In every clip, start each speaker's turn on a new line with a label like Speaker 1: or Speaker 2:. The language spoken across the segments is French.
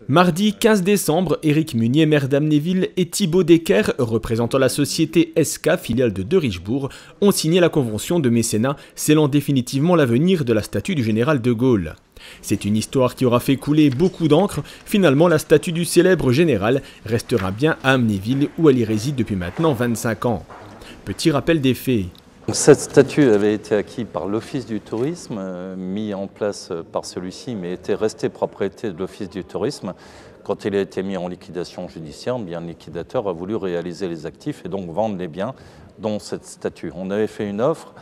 Speaker 1: Mardi 15 décembre, Éric Munier, maire d'Amnéville, et Thibaut Decker, représentant la société SK, filiale de Richebourg, ont signé la convention de mécénat scellant définitivement l'avenir de la statue du général de Gaulle. C'est une histoire qui aura fait couler beaucoup d'encre. Finalement, la statue du célèbre général restera bien à Amnéville où elle y réside depuis maintenant 25 ans. Petit rappel des faits.
Speaker 2: Cette statue avait été acquise par l'Office du tourisme, mis en place par celui-ci, mais était restée propriété de l'Office du tourisme. Quand il a été mis en liquidation judiciaire, bien le liquidateur a voulu réaliser les actifs et donc vendre les biens, dont cette statue. On avait fait une offre,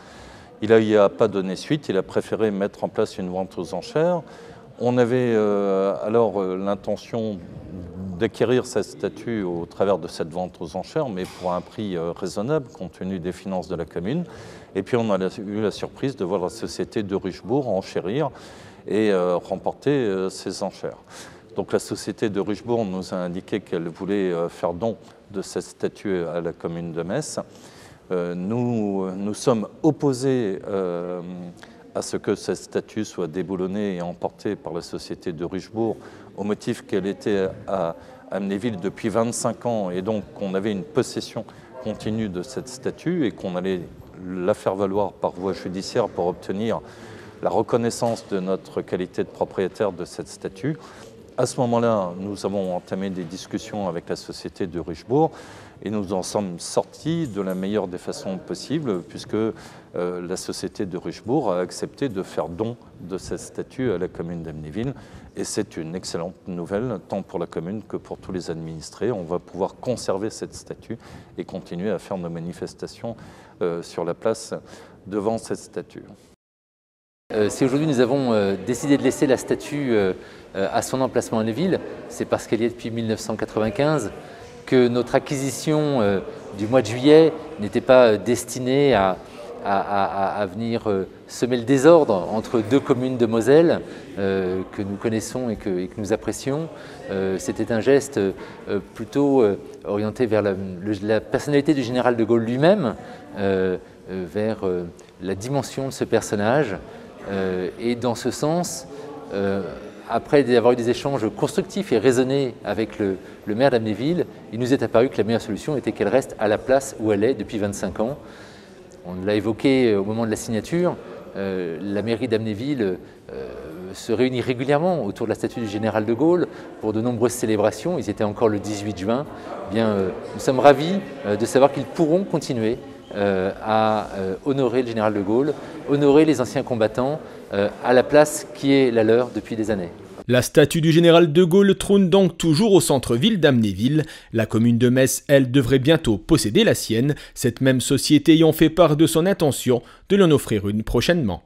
Speaker 2: il n'y a pas donné suite, il a préféré mettre en place une vente aux enchères. On avait alors l'intention d'acquérir cette statue au travers de cette vente aux enchères, mais pour un prix raisonnable compte tenu des finances de la commune. Et puis on a eu la surprise de voir la société de Richebourg enchérir et remporter ces enchères. Donc la société de Richebourg nous a indiqué qu'elle voulait faire don de cette statue à la commune de Metz. Nous sommes opposés à ce que cette statue soit déboulonnée et emportée par la société de Richebourg au motif qu'elle était à Amnéville depuis 25 ans et donc qu'on avait une possession continue de cette statue et qu'on allait la faire valoir par voie judiciaire pour obtenir la reconnaissance de notre qualité de propriétaire de cette statue. À ce moment-là, nous avons entamé des discussions avec la société de Richebourg et nous en sommes sortis de la meilleure des façons possibles puisque la société de Richebourg a accepté de faire don de cette statue à la commune d'Amnéville et c'est une excellente nouvelle tant pour la commune que pour tous les administrés. On va pouvoir conserver cette statue et continuer à faire nos manifestations sur la place devant cette statue.
Speaker 3: Si aujourd'hui nous avons décidé de laisser la statue à son emplacement à Amnéville, c'est parce qu'elle y est depuis 1995, que notre acquisition du mois de juillet n'était pas destinée à venir semer le désordre entre deux communes de Moselle que nous connaissons et que nous apprécions. C'était un geste plutôt orienté vers la personnalité du général de Gaulle lui-même, vers la dimension de ce personnage. Et dans ce sens, après avoir eu des échanges constructifs et raisonnés avec le maire d'Amnéville, il nous est apparu que la meilleure solution était qu'elle reste à la place où elle est depuis 25 ans. On l'a évoqué au moment de la signature, la mairie d'Amnéville se réunit régulièrement autour de la statue du général de Gaulle pour de nombreuses célébrations. Ils étaient encore le 18 juin. Eh bien, nous sommes ravis de savoir qu'ils pourront continuer à honorer le général de Gaulle, honorer les anciens combattants à la place qui est la leur depuis des années.
Speaker 1: La statue du général de Gaulle trône donc toujours au centre-ville d'Amnéville. La commune de Metz, elle, devrait bientôt posséder la sienne, cette même société ayant fait part de son intention de l'en offrir une prochainement.